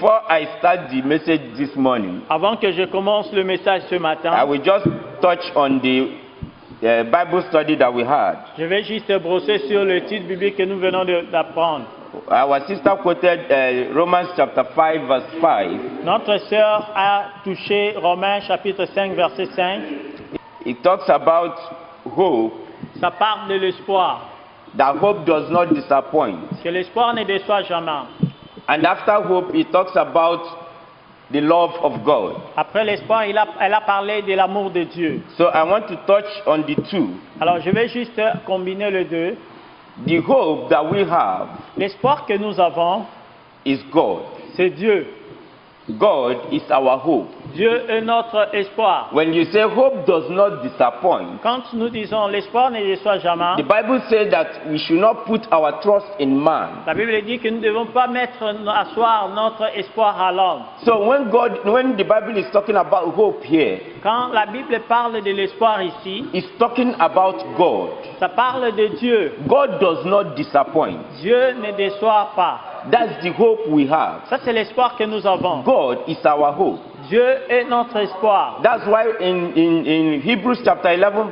before I start the message this morning, Avant que je commence le message ce I matin, will just touch on the Bible study that we had. je vais juste brosser sur le titre biblique que nous venons d'apprendre. Our sister quoted Romans chapter 5 verse 5. Notre sœur a touché Romains chapitre 5 verset 5. It talks about hope, Ça parle de l'espoir, that hope does not disappoint. que l'espoir ne déçoit jamais. And after hope, it talks about the love of God. Après l'espoir, elle a parlé de l'amour de Dieu. So I want to touch on the two. Alors je vais juste combiner les deux. The hope that we have L'espoir que nous avons, is God. c'est Dieu. God is our hope. Dieu est notre espoir. When you say hope does not disappoint, Quand nous disons l'espoir ne déçoit jamais, the Bible says that we should not put our trust in man. la Bible dit que nous ne devons pas asseoir notre espoir à l'homme. So when the Bible is talking about hope here, Quand la Bible parle de l'espoir ici, it's talking about God. ça parle de Dieu. God does not disappoint. Dieu ne déçoit pas. That's the hope we have. Ça, c'est l'espoir que nous avons. God is our hope. Dieu est notre espoir. That's why in Hebrews chapter 11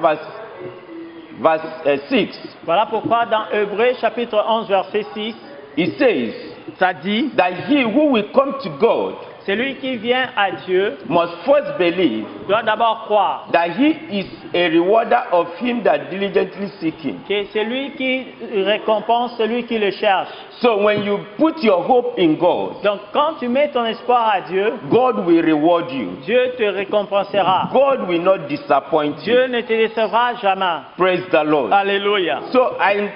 verse 6, Voilà pourquoi dans Hébreux chapitre 11 verset 6, it says ça dit, that he who will come to God celui qui vient à Dieu must first believe doit d'abord croire that he is a rewarder of him that diligently seek him. que c'est lui qui récompense celui qui le cherche. So when you put your hope in God, Donc quand tu mets ton espoir à Dieu, God will reward you. Dieu te récompensera. God will not disappoint Dieu you. ne te décevra jamais. Praise the Lord. Alléluia. So I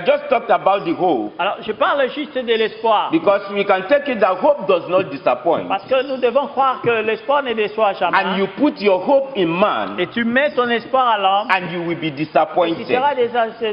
just talked about the hope Alors je parle juste de l'espoir. because we can take it that hope does not disappoint. Parce que nous devons croire que l'espoir ne déçoit And jamais. you put your hope in man Et tu mets ton espoir à l'homme, and you will be et tu disappointed. seras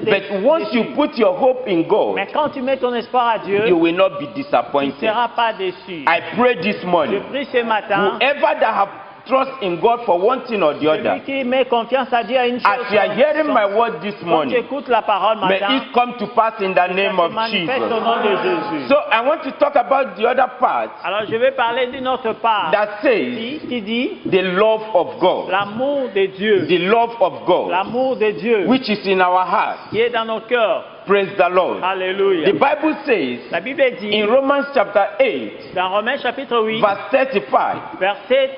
But once you put your hope in God, Mais quand tu mets ton espoir à Dieu, you will not be tu ne disappointed. seras pas déçu. I pray this Je morning, prie ce matin, whoever that have trust in God for one thing or the celui other, qui met confiance à Dieu à une chose, as you are hearing my word this quand tu morning, écoutes la parole may matin, it come to pass in the ça name se of manifeste au Jesus. nom de Jésus. So I want to talk about the other part Alors je vais parler d'une autre part that says qui dit the love of God, l'amour de Dieu, the love of God, l'amour de Dieu which is in our heart. qui est dans nos cœurs. Praise the Lord. Alléluia. The Bible says La Bible dit in Romans chapter 8, dans Romains chapitre 8, verse 35, verset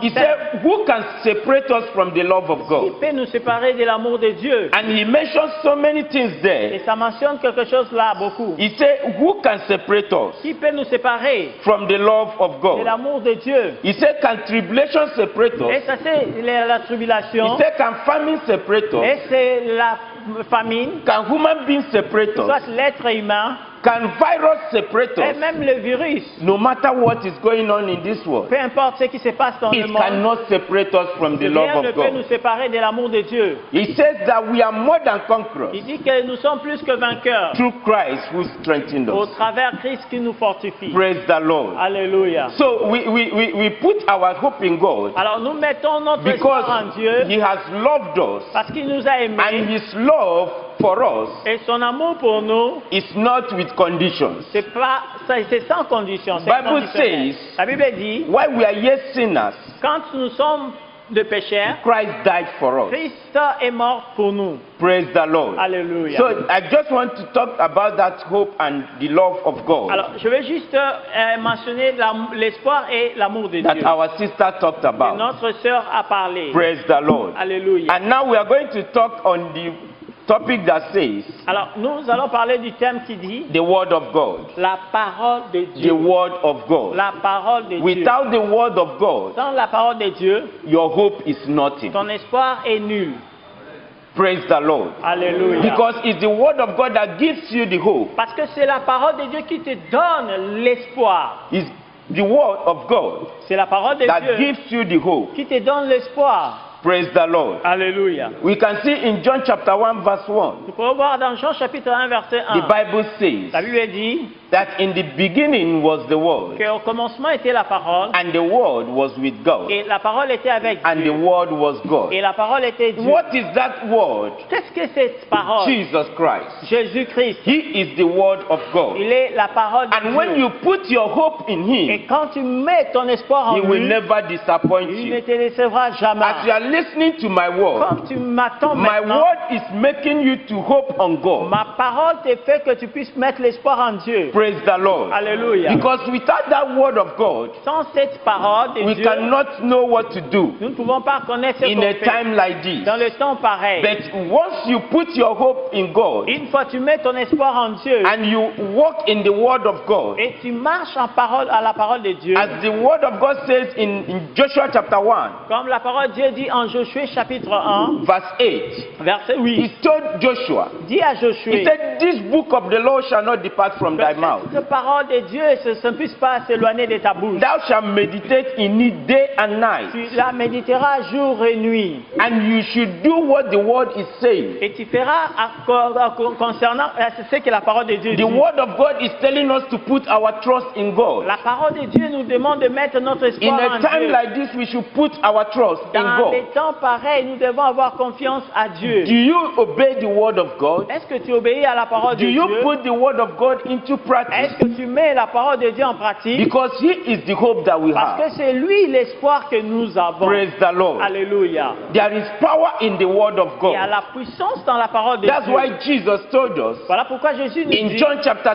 he 37, said, who can separate us from the love of qui God? peut nous séparer de l'amour de Dieu? And he mentions so many things Et there. ça mentionne quelque chose là beaucoup. He said, who can separate us Qui peut nous séparer from the love of de God? l'amour de Dieu? He said, can tribulation separate Et us? ça c'est la tribulation. He said, can famine separate Et us? c'est la famine. Can human beings separate Soit us? l'être humain. Can virus separate Et us? même le virus. No matter what is going on in this world, Peu importe ce qui se passe dans le it monde. cannot separate us from the love Rien ne of peut nous God. séparer de l'amour de Dieu. He says that we are more than conquerors Il dit que nous sommes plus que vainqueurs through Christ who strengthened au us. travers Christ qui nous fortifie. Praise the Lord. Alléluia. So we put our hope in God Alors nous mettons notre espoir en because Dieu He has loved us, parce qu'il nous a and aimés His love for us et son amour pour nous, is not with conditions. c'est sans condition. c'est Bible conditionnel. says- La Bible dit, While we are yet sinners, quand nous sommes de pécheurs, Christ died for us. Christ est mort pour nous. Praise the Lord. Alléluia. So I just want to talk about that hope and the love of God Alors, je vais juste mentionner l'espoir et l'amour de that Dieu. our sister talked Que about. notre sœur a parlé. Praise the Lord. Alléluia. And now we are going to talk on the topic that says Alors, nous allons parler du thème qui dit the word of God. la parole de The Dieu. word of God. La parole de Dieu. Without the word of God, Sans la parole de Dieu, your hope is nothing. ton espoir est nul. Praise the Lord. Alléluia. Because it's the word of God that gives you the hope. Parce que c'est la parole de Dieu qui te donne l'espoir. It's the word of God C'est la parole de that Dieu gives you the hope. qui te donne l'espoir. Praise the Lord. Alléluia. We can see in John chapter 1 verse 1, Nous pouvons voir dans Jean chapitre 1 verset the 1. Bible says, La Bible dit, that in the beginning was the Word, qu'au commencement était la parole, and the Word was with God, et la parole était avec and the Dieu, Word was God. et la parole était Dieu. What is that Word? Qu'est-ce que cette parole? Jesus Christ. Jésus-Christ. He is the Word of God. Il est la parole de And when Dieu. you put your hope in Et Him, quand tu mets ton espoir en He will lui, never disappoint il ne you. te décevra As you jamais. are listening to my word, Comme tu m'attends my maintenant, word is making you to hope on God. ma parole te fait que tu puisses mettre l'espoir en Dieu. Praise the Lord. Alléluia. Because without that word of God, Sans cette parole de we Dieu, cannot know what to do nous ne pouvons pas connaître ce in qu'on a fait. time like this. Dans le temps pareil, But once you put your hope in God une fois tu mets ton espoir en Dieu and you walk in the word of God, et tu marches en parole à la parole de Dieu, as the word of God says in Joshua chapter 1, comme la parole de Dieu dit en Josué chapitre 1, verse 8, verset 8, he told Joshua, dit à he Josué, said, this book of the law shall not depart from thy mouth. cette parole de Dieu ne puisse pas s'éloigner de ta bouche. Thou shalt meditate in it day and night, Tu la méditeras jour et nuit. and you should do what the word is saying. Et tu feras concernant ce que la parole de Dieu The dit. word of God is telling us to put our trust in God. La parole de Dieu nous demande de mettre notre In espoir a en time Dieu. like this, we should put our trust in Dans les God. temps pareils, nous devons avoir confiance à Dieu. Do you obey the word of God? Est-ce que tu obéis à la parole de Do you Dieu? put the word of God into Est-ce practice? que tu mets la parole de Dieu en pratique? Because He is the hope that we Parce que have. c'est lui l'espoir que nous avons. Praise the Lord. Alléluia. There is power in the word of Il y a God. la puissance dans la parole de That's Dieu. why Jesus told us Voilà pourquoi Jésus nous in dit John chapter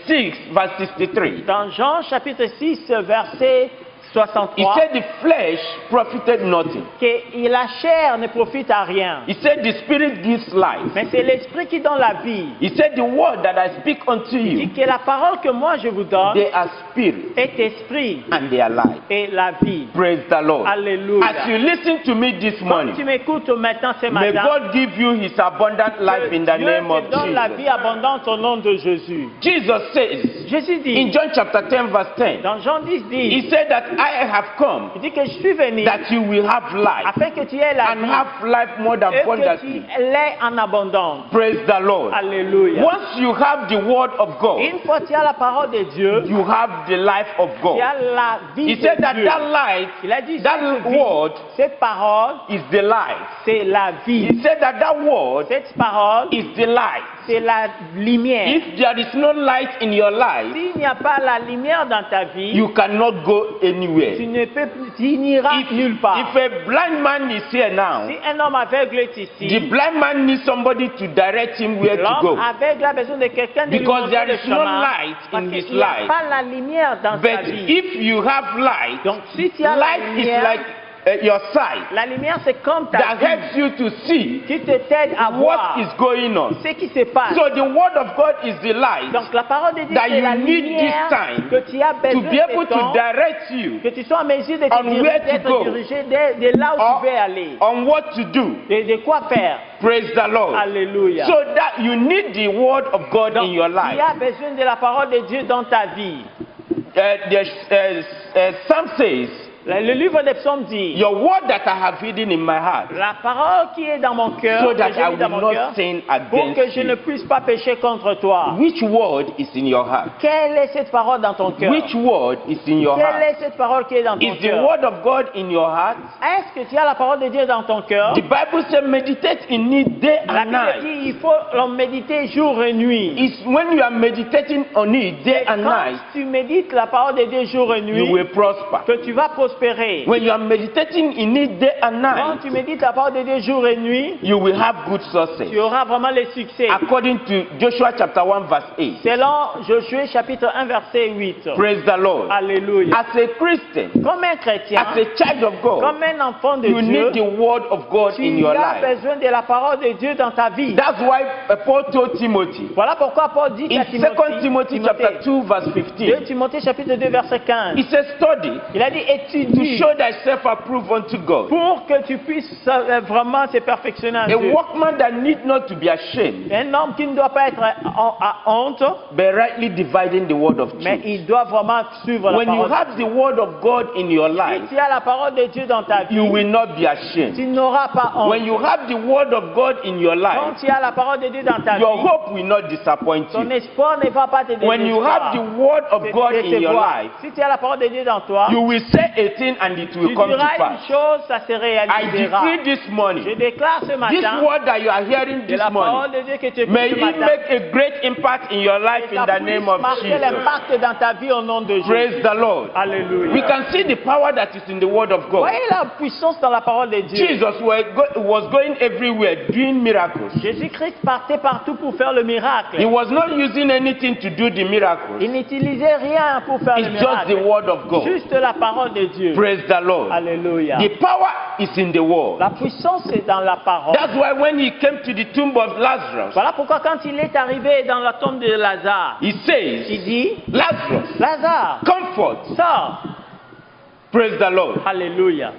6, verse 63. dans Jean chapitre 6, verset He 63, said the flesh profited nothing. que la chair ne profite à rien. He said the spirit gives life. Mais c'est l'esprit qui donne la vie. He said the word that I speak unto Il dit you, que la parole que moi je vous donne they are spirit est esprit and they are life. et la vie. Praise the Lord. Alléluia. As you listen to me this Comme morning, tu m'écoutes maintenant ce may matin, God give you his abundant life in the Dieu name of te donne la vie Jesus. abondante au nom de Jésus. Jesus says Jésus in dit, John chapter 10, verse 10, dans Jean 10, he dit, said that I have come il dit que je suis venu that you will have life afin que tu aies la and vie have life more than et que abundantly. tu l'aies en abondance. Praise the Lord. Alléluia. Once you have the word of God, Une fois tu as la parole de Dieu, you have the life of tu God. as la vie He said de that Dieu. that light, Il a dit, that cette vie, word cette parole, is the light. c'est la vie. He said that that word Cette parole, is the light. c'est la lumière. If there is no light in your life, S'il n'y a pas la lumière dans ta vie, you cannot go tu anywhere. ne peux, tu n'iras nulle part. If a blind man is here now, Si un homme aveugle est the ici, blind man needs somebody to direct him where to l'homme go. aveugle a besoin de quelqu'un de lui Because montrer there le is no chemin. light Parce in his qu'il n'y a life. pas la lumière dans ta But vie. if you have light, Donc si tu as la light is lumière, like your sight la lumière c'est comme ta that vue helps you to see qui te t'aide à what voir is going on. ce qui se passe. So the word of God is the light Donc la parole de Dieu that c'est you la need lumière this time que tu as to besoin be able de temps, to direct you que tu sois en mesure de on te where to diriger, go. de là où or tu veux aller, on what to do. de quoi faire. Praise the Lord. Alléluia. So that you need the word of God Donc in your tu life. as besoin de la parole de Dieu dans ta vie. Psalm says, Le livre des psaumes dit, your word that I have hidden in my heart, la parole qui est dans mon cœur, so que that j'ai I mis dans will mon not cœur, sin pour que against je ne you. puisse pas pécher contre toi. Which word is in your heart? Quelle est cette parole dans ton cœur? Which word is in your Quelle heart? est cette parole qui est dans ton Is the cœur? word of God in your heart? Est-ce que tu as la parole de Dieu dans ton cœur? The Bible says meditate in it day La and Bible night. dit il faut en méditer jour et nuit. It's when you are meditating on it day and Quand night, tu médites la parole de Dieu jour et you nuit, will prosper. que tu vas prospérer. When you are meditating in it day and Quand night, tu médites la parole de Dieu jour et nuit, you will have good success. tu auras vraiment le succès. According to Joshua chapter 1 verse 8. Selon Josué chapitre 1 verset 8. Praise the Lord. Alléluia. As a Christian, Comme un chrétien, as a child of God, comme un enfant de you Dieu, need the word of God in tu your as life. besoin de la parole de Dieu dans ta vie. That's why Paul told Timothy Voilà pourquoi Paul dit in à 2 Timothy chapter 2 verse 2 15. Timothée chapitre 2 verset 15. He says, study Il a dit to dit, show thyself approved unto God. pour que tu puisses vraiment se perfectionner en A Dieu. workman that need not to be ashamed, Un homme qui ne doit pas être à honte, but rightly dividing the word of mais truth. il doit vraiment suivre la When you parole. have the word of God in your Si life, tu as la parole de Dieu dans ta you vie, will not be ashamed. tu n'auras pas honte. When you have the word of God in your Quand life, tu as la parole de Dieu dans ta your vie, hope will not disappoint ton you. espoir ne va pas te When you have the décevoir. word of God in your life, Si tu as la parole de Dieu dans toi, you will say a thing and it tu will come to diras une pass. chose, ça se I réalisera. decree this Je morning, déclare ce this matin, word that you are hearing de this la parole morning, de Dieu que tu écoutes may ce it matin, make a great impact in your life que in ça the name puisse of marquer Jesus. l'impact dans ta vie au nom de Jésus. Praise the Lord. Alléluia. We can see the power that is in the word of God. Voyez la puissance dans la parole de Dieu. Jesus was going everywhere doing miracles. Jésus-Christ partait partout pour faire le He miracle. was not using anything to do the miracles. Il n'utilisait rien pour faire le It's just the miracle. word of God. Juste la parole de Dieu. Praise the Lord. Alléluia. The power is in the word. La puissance est dans la parole. That's why when he came to the tomb of Lazarus, Voilà pourquoi quand il est arrivé dans la tombe de Lazare, he says, il dit, Lazarus, Lazare, come forth. sors. Praise the Lord. Alléluia.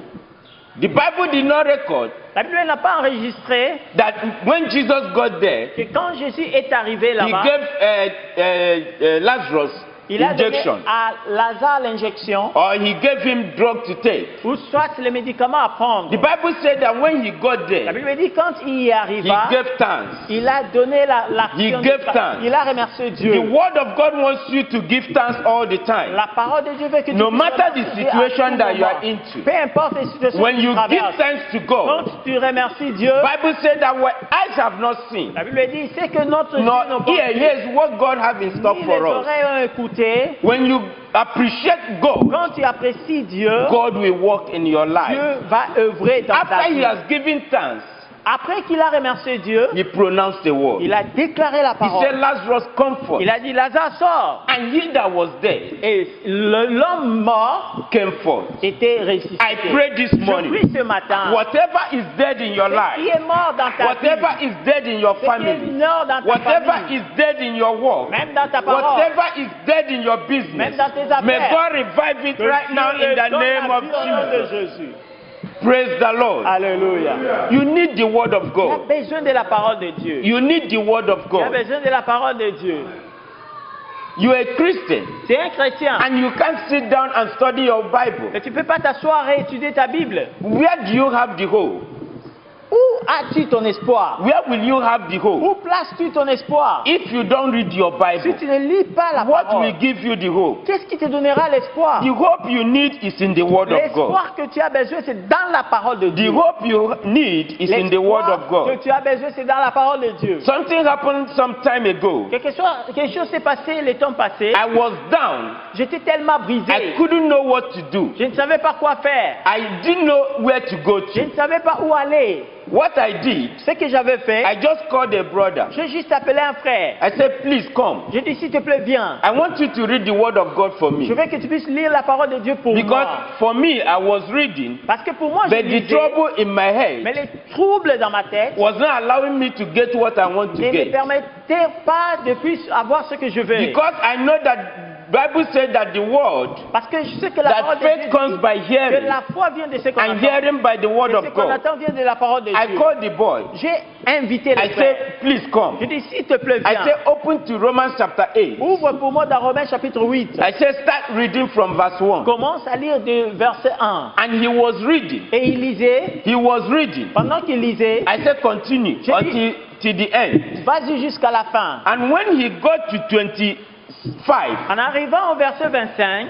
The Bible did not record La Bible n'a pas enregistré that when Jesus got there, que quand Jésus est arrivé he là-bas, gave Lazarus il a donné injection, à Lazare l'injection, or he gave him drug to take. ou soit les médicaments à prendre. The Bible said that when he got La there, Bible dit quand il y he arriva, gave thanks. il a donné l'action. He gave thanks. Il a remercié The Dieu. word of God wants you to give thanks all the time. La parole de Dieu veut que tu No puisses matter the remercier à situation tout that you are moment. into. Peu importe les situations When que you tu give traverses. thanks to Quand God, tu remercies Dieu, Bible said that what eyes have not seen, la Bible dit c'est que notre Dieu nor n'a pas ear hears what God have in stock ni les for us. oreilles ont écouté. When you appreciate God, Quand tu apprécies Dieu, God will work in your life. Dieu va œuvrer dans ta After he vie. has given thanks, Après qu'il a remercié Dieu, he pronounced the word. il a déclaré la He said, parole. Lazarus, come forth. Il a dit Lazare sort. And he that was dead Et l'homme mort came forth. était ressuscité. I pray this Je morning, prie ce matin. whatever is dead in your Ce qui life, est mort dans ta whatever vie, is dead in your ce qui est family, mort dans ta whatever famille, is dead in your work, même dans ta parole, whatever is dead in your business, même dans tes affaires, may God revive it que right Dieu now in le the donne name la of vie au nom de Jesus. Jésus. Praise the Lord. Alléluia. You need the word of Tu as God. besoin de la parole de Dieu. You need the word of Tu as God. besoin de la parole de Dieu. You are a Christian Tu es un chrétien. and you can't sit down and study your Bible. Mais tu ne peux pas t'asseoir et étudier ta Bible. Where do you have the hope? Où as-tu ton espoir? Where will you have the hope? Où places-tu ton espoir? If you don't read your Si Bible, tu ne lis pas la what parole, will give you the hope? qu'est-ce qui te donnera l'espoir? The hope you need is in the word of God. L'espoir que tu as besoin, c'est dans la parole de The Dieu. hope you need is in the word of L'espoir que God. tu as besoin, c'est dans la parole de Dieu. Something happened some time ago. Quelque chose s'est passé le temps passé. I was down. J'étais tellement I brisé. couldn't know what to do. Je ne savais pas quoi faire. I didn't know where to go Je to. ne savais pas où aller. What I did, Ce que j'avais fait, I just called a brother. j'ai juste appelé un frère. I said, please come. J'ai dit, s'il te plaît, viens. I want you to read the word of God for Je me. veux que tu puisses lire la parole de Dieu pour Because moi. for me, I was reading, Parce que pour moi, je but the lisais, trouble in my mais head les troubles dans ma tête was not allowing me to get what I want to ne me get. permettaient pas de plus avoir ce que je veux. Because I know that Bible said that the word, Parce que je sais que la that parole de faith Dieu comes dit by que hearing, la foi vient de ce qu'on and entend. hearing by the word Et ce of qu'on God. attend vient de la parole de I Dieu. called the boy. J'ai invité le I frère. said, please come. Je dis, s'il te plaît, I viens. said, open to Romans chapter 8. Ouvre pour moi dans Romains chapitre 8. I said, start reading from verse 1. Commence à lire de verset 1. And he was reading. Et il lisait. He was reading. Pendant qu'il lisait, I said, continue J'ai dit- until the end. vas-y jusqu'à la fin. And when he got to 25, En arrivant au verset 25,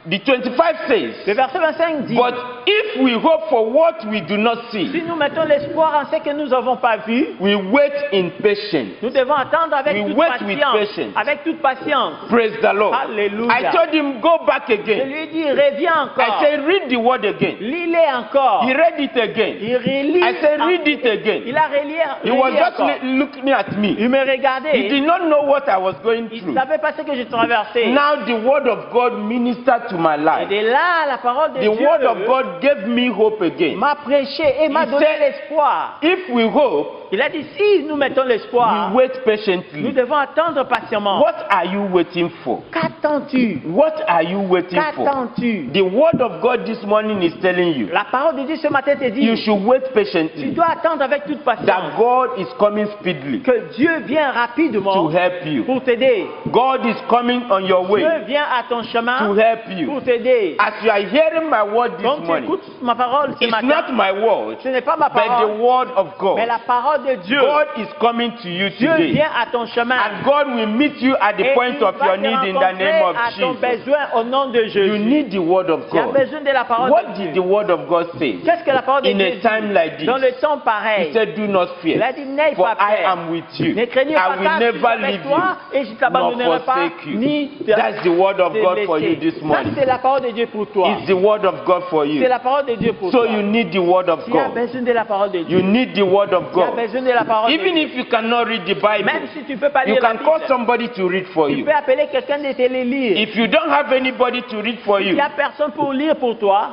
the 25 says, le verset 25 dit, but if we hope for what we do not si see, nous mettons l'espoir en ce que nous n'avons pas vu, we wait in patience. nous devons attendre avec We toute wait with patience. patience. Avec toute patience. Praise the Lord. Alléluia. I told him, go back Je again. lui ai dit, reviens I encore. said, read the word again. Lis-les encore. He read it again. Il relit. I said, read it again. Il a relié. He was just encore. looking at me. Il me He regardait. did not know what I was going Il through. ne savait pas ce que je traversais. Now the word of God ministered to my Et life, de là, la parole de the Dieu word of God gave me hope again. m'a prêché et m'a He donné said, l'espoir. If we hope, Il a dit, si nous mettons l'espoir, we wait nous patiently. devons attendre patiemment. What are you waiting for? Qu'attends-tu? What are you waiting for? Qu'attends-tu? The word of God this morning is telling you, La parole de Dieu ce matin te you dit, should wait tu patiently. dois attendre avec toute patience That God is coming speedily que Dieu vient to rapidement help you. pour t'aider. God is coming on your Dieu way vient à ton to chemin help you. pour t'aider. As you are hearing my word this Quand tu morning, écoutes ma parole ce it's matin, not my word, ce n'est pas ma but the parole, word of mais God. la parole de Dieu. God is coming to you Dieu today. vient à ton chemin. And God will meet you at the Et point il of va your te need in the rencontrer name of à ton Jesus. besoin au nom de You Jésus. need the word of Tu as God. besoin de la parole What de did Dieu. the word of God say? Qu'est-ce que la parole de In Dieu a dit? time like this, Dans le temps He pareil, said, do not il fear, a dit, n'aie for pas I peur. am with you. Ne craignez I pas will car je suis never avec leave toi you, et je ne t'abandonnerai nor pas, forsake you. ni That's the word of te God for you laisser. this Ça, morning. c'est la parole de Dieu pour toi. It's the word of God for C'est you. la parole de Dieu pour So toi. you need the word of Tu as God. besoin de la parole de Dieu. You need the word of Tu as God. besoin de la parole de Even Dieu. if you cannot read the Bible, Même si tu ne peux pas you lire la can call Bible, somebody to read for tu you. peux appeler quelqu'un de te les lire. If you don't have anybody to read for Il you, n'y a personne pour lire pour toi.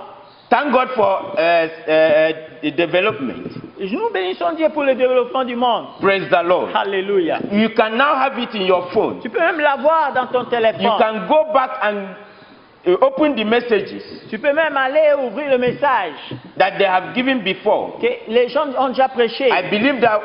thank God for the development. Nous bénissons Dieu pour le développement du monde. Praise the Lord. Alléluia. You can now have it in your phone. Tu peux même l'avoir dans ton You téléphone. can go back and open the messages Tu peux même aller ouvrir le message that they have given before. que les gens ont déjà prêché. I believe that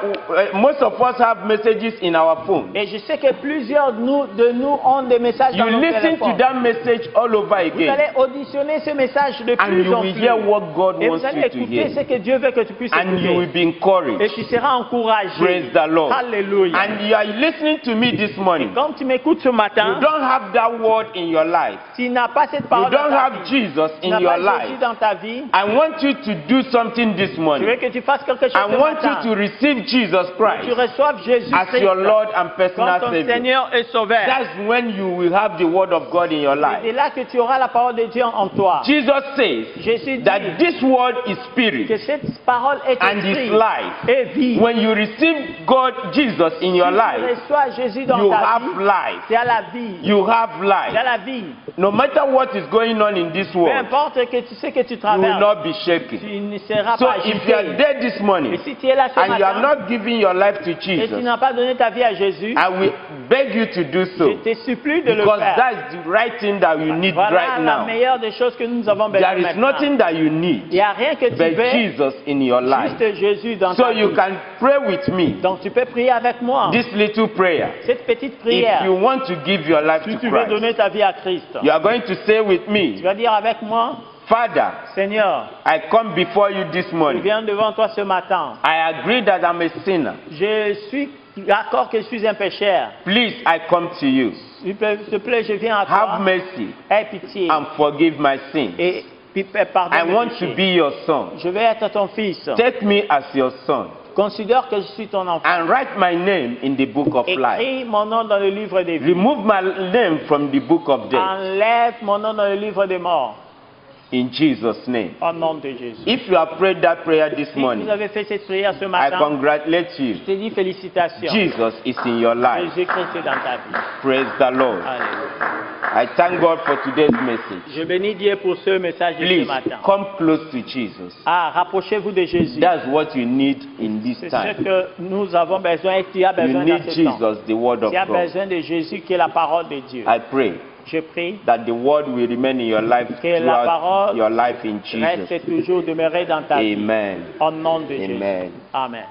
most of us have messages in our phone. Et je sais que plusieurs de nous ont des messages You dans nos listen to téléphones. that message all over Vous again, allez auditionner ce message de and plus you en will plus. hear what God Et wants vous allez you to écouter ce hear, que Dieu veut que tu puisses and you will écouter. be Et encouraged. tu seras encouragé. Praise the Lord. Alléluia. And you are listening to me this morning. Quand tu m'écoutes ce You matin, don't have that word in your life. tu n'as pas cette You parole dans don't ta have vie. Jesus Tu in n'as your pas Jésus life. dans ta vie. I want you to do something this Je veux morning. que tu fasses quelque chose I ce want you matin. to receive Jesus Tu Christ reçoives Jésus as Christ your Lord and comme personal ton Savior. Seigneur et Sauveur. That's when you will have the word of God in your C'est life. là que tu auras la parole de Dieu en toi. Jesus says Jésus dit that this word is que spirit cette parole est and esprit is life. et vie. When you receive God, Jesus in your Si tu life, reçois Jésus dans you ta have vie, life. tu as la vie. You have Tu as life. la vie. No matter what is going on in this Peu world, importe que tu sais que tu you will traverses, not be shaken. tu ne seras So pas if you are agité. there this Et morning si tu es là ce and you are matin not giving your life to et tu Jesus, n'as pas donné ta vie à Jésus, I will beg you to do je so, te supplie de le because faire. that's the right thing that you need Voilà right la now. meilleure des choses que nous avons besoin There is maintenant. nothing that you Il need n'y a rien que tu but veux, Jesus in your life. juste Jésus dans So ta you vie. can pray with me Donc tu peux prier avec moi. this little prayer. Cette petite If prière, you want to give your life si to tu veux Christ, donner ta vie à Christ, you are going to say with tu me, vas dire avec moi, Father, Seigneur, I come before you this je morning. viens devant toi ce matin. I agree that I'm a sinner. Je suis d'accord que je suis un pécheur. Please, I come to you. S'il te plaît, je viens à Have toi. mercy Aie pitié. and forgive my sins. Et pardonne I mes want péchés. to be your son. Je vais être ton fils. Take me as your son Considère que je suis ton enfant. and write my name in the book of life. Écris mon nom dans le livre des vies. Remove my name from the book of death. Enlève mon nom dans le livre des morts. In Jesus' name. Au nom de Jésus. If you have prayed that prayer this Si morning, vous avez fait cette prière ce I matin, congratulate you. je te dis félicitations. Jesus is in your life. Jésus-Christ est dans ta vie. Praise the Lord. Alléluia. I thank God for today's message. Je bénis Dieu pour ce message de ce Please matin. come close to Jesus. Ah, rapprochez-vous de Jésus. That's what you need in this C'est ce time. que nous avons besoin et tu as You besoin dans need ce temps. Jesus, the Word of Tu as God. besoin de Jésus qui est la parole de Dieu. I pray Je prie that the Word will remain in your life que la throughout parole your life in Jesus. reste toujours demeurée dans ta vie. Amen. Au nom de Jésus. Amen. Amen.